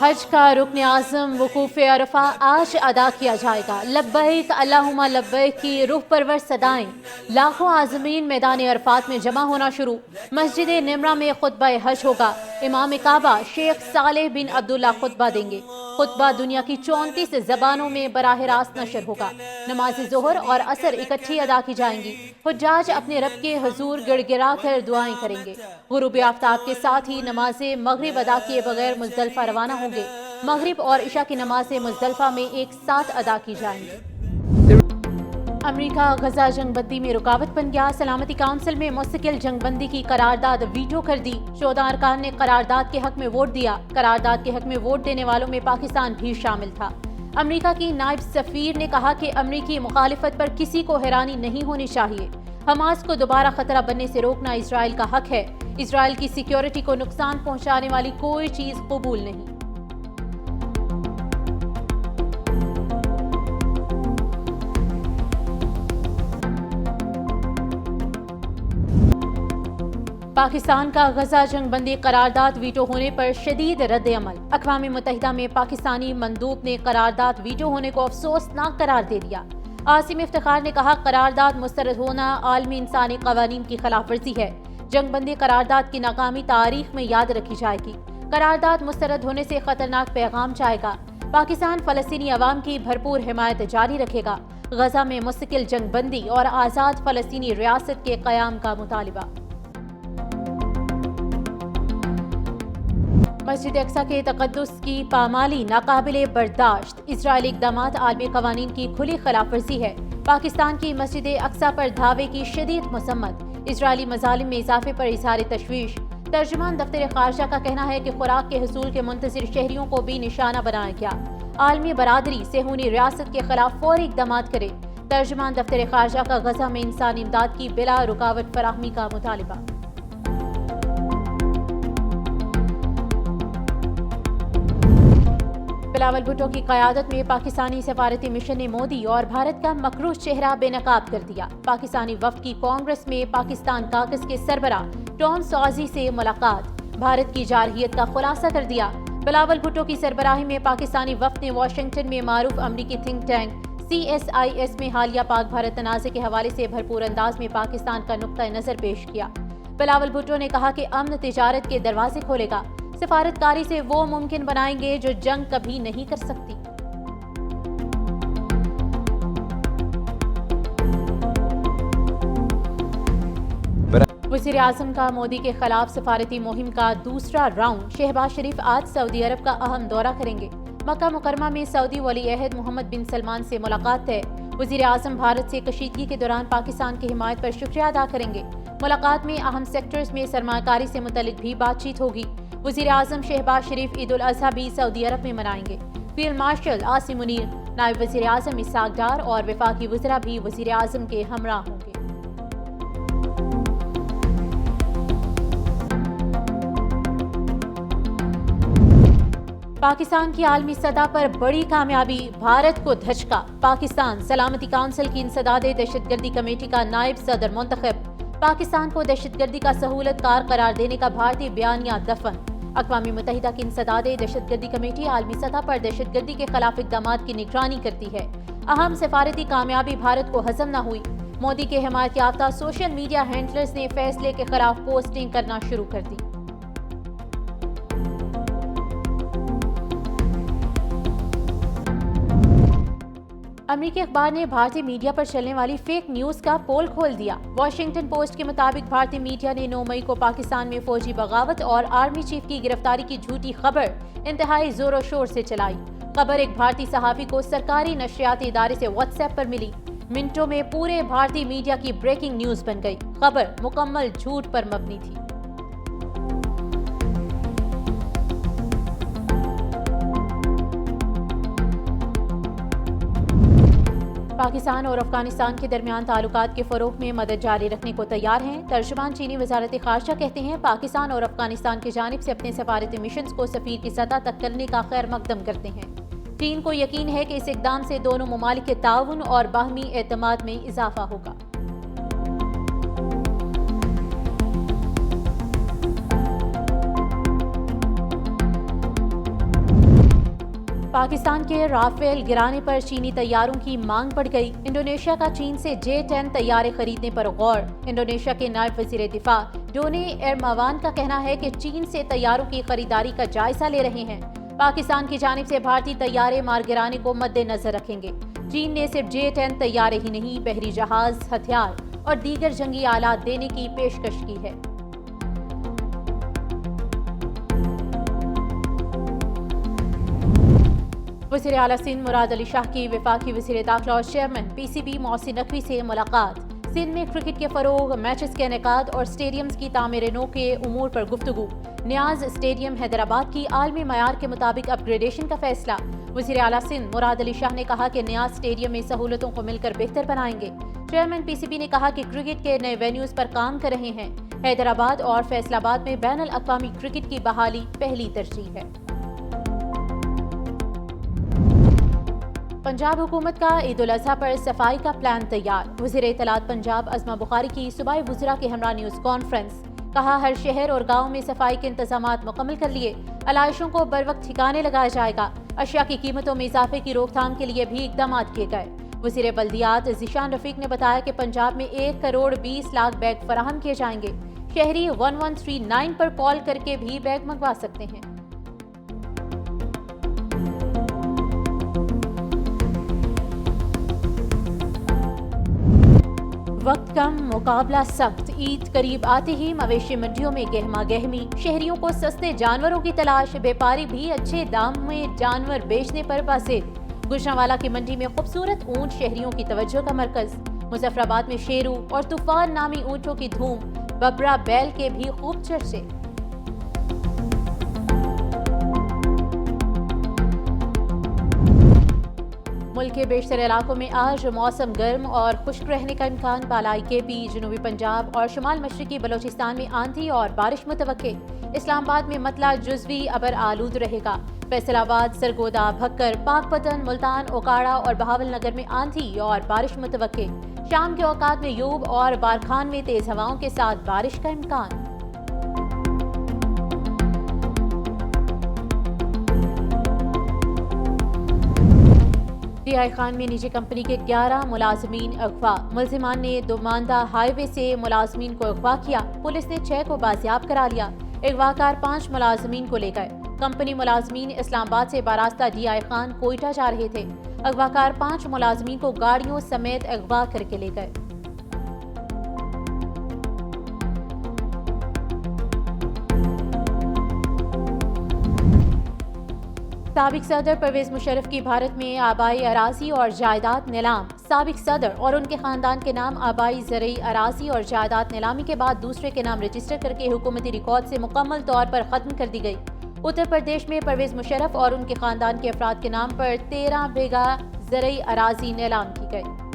حج کا رکن اعظم وقوف عرفہ آج ادا کیا جائے گا۔ لبیک اللہم لبیک کی روح پرور صدائیں، لاکھوں عازمین میدان عرفات میں جمع ہونا شروع۔ مسجد نمرہ میں خطبہ حج ہوگا۔ امام کعبہ شیخ صالح بن عبداللہ خطبہ دیں گے۔ خطبہ دنیا کی 34 زبانوں میں براہ راست نشر ہوگا۔ نماز ظہر اور عصر اکٹھی ادا کی جائیں گی۔ حجاج اپنے رب کے حضور گڑ گڑا کر دعائیں کریں گے۔ غروب آفتاب کے ساتھ ہی نماز مغرب ادا کیے بغیر مزدلفہ روانہ ہوں گے۔ مغرب اور عشاء کی نمازیں مزدلفہ میں ایک ساتھ ادا کی جائیں گی۔ امریکہ غزہ جنگ بندی میں رکاوٹ بن گیا۔ سلامتی کونسل میں مستقل جنگ بندی کی قرارداد ویٹو کر دی۔ 14 ارکان نے قرارداد کے حق میں ووٹ دیا۔ قرارداد کے حق میں ووٹ دینے والوں میں پاکستان بھی شامل تھا۔ امریکہ کی نائب سفیر نے کہا کہ امریکی مخالفت پر کسی کو حیرانی نہیں ہونی چاہیے۔ حماس کو دوبارہ خطرہ بننے سے روکنا اسرائیل کا حق ہے۔ اسرائیل کی سیکیورٹی کو نقصان پہنچانے والی کوئی چیز قبول نہیں۔ پاکستان کا غزہ جنگ بندی قرارداد ویٹو ہونے پر شدید رد عمل۔ اقوام متحدہ میں پاکستانی مندوب نے قرارداد ویٹو ہونے کو افسوسناک قرار دے دیا۔ عاصم افتخار نے کہا قرارداد مسترد ہونا عالمی انسانی قوانین کی خلاف ورزی ہے۔ جنگ بندی قرارداد کی ناکامی تاریخ میں یاد رکھی جائے گی۔ قرارداد مسترد ہونے سے خطرناک پیغام جائے گا۔ پاکستان فلسطینی عوام کی بھرپور حمایت جاری رکھے گا۔ غزہ میں مستقل جنگ بندی اور آزاد فلسطینی ریاست کے قیام کا مطالبہ۔ مسجد اقصی کے تقدس کی پامالی ناقابل برداشت۔ اسرائیلی اقدامات عالمی قوانین کی کھلی خلاف ورزی ہے۔ پاکستان کی مسجد اقصی پر دھاوے کی شدید مذمت۔ اسرائیلی مظالم میں اضافے پر اظہار تشویش۔ ترجمان دفتر خارجہ کا کہنا ہے کہ خوراک کے حصول کے منتظر شہریوں کو بھی نشانہ بنایا گیا۔ عالمی برادری صہیونی ریاست کے خلاف فوری اقدامات کرے۔ ترجمان دفتر خارجہ کا غزہ میں انسانی امداد کی بلا رکاوٹ فراہمی کا مطالبہ۔ بلاول بھٹو کی قیادت میں پاکستانی سفارتی مشن نے مودی اور بھارت کا مکروہ چہرہ بے نقاب کر دیا۔ پاکستانی وفد کی کانگریس میں پاکستان کاکس کے سربراہ ٹام سازی سے ملاقات۔ بھارت کی جارحیت کا خلاصہ کر دیا۔ بلاول بھٹو کی سربراہی میں پاکستانی وفد نے واشنگٹن میں معروف امریکی تھنک ٹینک CSIS میں حالیہ پاک بھارت تنازع کے حوالے سے بھرپور انداز میں پاکستان کا نقطہ نظر پیش کیا۔ بلاول بھٹو نے کہا کہ امن تجارت کے دروازے کھولے گا۔ سفارتکاری سے وہ ممکن بنائیں گے جو جنگ کبھی نہیں کر سکتی۔ وزیر اعظم کا مودی کے خلاف سفارتی مہم کا دوسرا راؤنڈ۔ شہباز شریف آج سعودی عرب کا اہم دورہ کریں گے۔ مکہ مکرمہ میں سعودی ولی عہد محمد بن سلمان سے ملاقات ہے۔ وزیر اعظم بھارت سے کشیدگی کے دوران پاکستان کی حمایت پر شکریہ ادا کریں گے۔ ملاقات میں اہم سیکٹرز میں سرمایہ کاری سے متعلق بھی بات چیت ہوگی۔ وزیر اعظم شہباز شریف عید الاضحیٰ بھی سعودی عرب میں منائیں گے۔ فیلڈ مارشل عاصم منیر، نائب وزیر اعظم اسحاق ڈار اور وفاقی وزراء بھی وزیر اعظم کے ہمراہ ہوں گے۔ پاکستان کی عالمی سطح پر بڑی کامیابی، بھارت کو دھچکا۔ پاکستان سلامتی کونسل کی انسداد دہشت گردی کمیٹی کا نائب صدر منتخب۔ پاکستان کو دہشت گردی کا سہولت کار قرار دینے کا بھارتی بیانیہ دفن۔ اقوام متحدہ کی انسداد دہشت گردی کمیٹی عالمی سطح پر دہشت گردی کے خلاف اقدامات کی نگرانی کرتی ہے۔ اہم سفارتی کامیابی بھارت کو ہضم نہ ہوئی۔ مودی کے حمایت یافتہ سوشل میڈیا ہینڈلرز نے فیصلے کے خلاف پوسٹنگ کرنا شروع کر دی۔ امریکی اخبار نے بھارتی میڈیا پر چلنے والی فیک نیوز کا پول کھول دیا۔ واشنگٹن پوسٹ کے مطابق بھارتی میڈیا نے 9 مئی کو پاکستان میں فوجی بغاوت اور آرمی چیف کی گرفتاری کی جھوٹی خبر انتہائی زور و شور سے چلائی۔ خبر ایک بھارتی صحافی کو سرکاری نشریاتی ادارے سے واٹس ایپ پر ملی۔ منٹوں میں پورے بھارتی میڈیا کی بریکنگ نیوز بن گئی۔ خبر مکمل جھوٹ پر مبنی تھی۔ پاکستان اور افغانستان کے درمیان تعلقات کے فروغ میں مدد جاری رکھنے کو تیار ہیں۔ ترجمان چینی وزارت خارجہ کہتے ہیں پاکستان اور افغانستان کی جانب سے اپنے سفارتی مشنز کو سفیر کی سطح تک کرنے کا خیر مقدم کرتے ہیں۔ چین کو یقین ہے کہ اس اقدام سے دونوں ممالک کے تعاون اور باہمی اعتماد میں اضافہ ہوگا۔ پاکستان کے رافیل گرانے پر چینی طیاروں کی مانگ بڑھ گئی۔ انڈونیشیا کا چین سے J-10 طیارے خریدنے پر غور۔ انڈونیشیا کے نائب وزیر دفاع ڈونی ایرماوان کا کہنا ہے کہ چین سے طیاروں کی خریداری کا جائزہ لے رہے ہیں۔ پاکستان کی جانب سے بھارتی طیارے مار گرانے کو مد نظر رکھیں گے۔ چین نے صرف J-10 طیارے ہی نہیں، بحری جہاز، ہتھیار اور دیگر جنگی آلات دینے کی پیشکش کی ہے۔ وزیر اعلیٰ سندھ مراد علی شاہ کی وفاقی وزیر داخلہ اور چیئرمین PCB محسن نقوی سے ملاقات۔ سندھ میں کرکٹ کے فروغ، میچز کے انعقاد اور اسٹیڈیمز کی تعمیر نو کے امور پر گفتگو۔ نیاز اسٹیڈیم حیدرآباد کی عالمی معیار کے مطابق اپ گریڈیشن کا فیصلہ۔ وزیر اعلیٰ سندھ مراد علی شاہ نے کہا کہ نیاز اسٹیڈیم میں سہولتوں کو مل کر بہتر بنائیں گے۔ چیئرمین PCB نے کہا کہ کرکٹ کے نئے وینیوز پر کام کر رہے ہیں۔ حیدرآباد اور فیصل آباد میں بین الاقوامی کرکٹ کی بحالی پہلی ترجیح ہے۔ پنجاب حکومت کا عید الاضحیٰ پر صفائی کا پلان تیار۔ وزیر اطلاعات پنجاب عظمہ بخاری کی صوبائی وزراء کے ہمراہ نیوز کانفرنس۔ کہا ہر شہر اور گاؤں میں صفائی کے انتظامات مکمل کر لیے، علائشوں کو بروقت ٹھکانے لگایا جائے گا۔ اشیاء کی قیمتوں میں اضافے کی روک تھام کے لیے بھی اقدامات کیے گئے۔ وزیر بلدیات ذیشان رفیق نے بتایا کہ پنجاب میں 1 کروڑ 20 لاکھ بیگ فراہم کیے جائیں گے۔ شہری 1139 پر کال کر کے بھی بیگ منگوا سکتے ہیں۔ وقت کم، مقابلہ سخت۔ عید قریب آتے ہی مویشی منڈیوں میں گہما گہمی، شہریوں کو سستے جانوروں کی تلاش، بیپاری بھی اچھے دام میں جانور بیچنے پر بازید۔ گجرانوالہ کی منڈی میں خوبصورت اونٹ شہریوں کی توجہ کا مرکز۔ مظفر آباد میں شیرو اور طوفان نامی اونٹوں کی دھوم، ببرا بیل کے بھی خوب چرچے۔ ملک کے بیشتر علاقوں میں آج موسم گرم اور خشک رہنے کا امکان۔ بالائی KP، جنوبی پنجاب اور شمال مشرقی بلوچستان میں آندھی اور بارش متوقع۔ اسلام آباد میں مطلع جزوی ابر آلود رہے گا۔ فیصل آباد، سرگودا، بھکر، پاک پتن، ملتان، اوکاڑا اور بہاول نگر میں آندھی اور بارش متوقع۔ شام کے اوقات میں یوب اور بارکھان میں تیز ہواؤں کے ساتھ بارش کا امکان۔ DI خان میں نجی کمپنی کے 11 ملازمین اغوا۔ ملزمان نے دوماندہ ہائی وے سے ملازمین کو اغوا کیا۔ پولیس نے 6 کو بازیاب کرا لیا۔ اغواکار 5 ملازمین کو لے گئے۔ کمپنی ملازمین اسلام آباد سے باراستہ DI خان کوئٹہ جا رہے تھے۔ اغواکار 5 ملازمین کو گاڑیوں سمیت اغوا کر کے لے گئے۔ سابق صدر پرویز مشرف کی بھارت میں آبائی اراضی اور جائیداد نیلام۔ سابق صدر اور ان کے خاندان کے نام آبائی زرعی اراضی اور جائیداد نیلامی کے بعد دوسرے کے نام رجسٹر کر کے حکومتی ریکارڈ سے مکمل طور پر ختم کر دی گئی۔ اتر پردیش میں پرویز مشرف اور ان کے خاندان کے افراد کے نام پر 13 بیگھہ زرعی اراضی نیلام کی گئی۔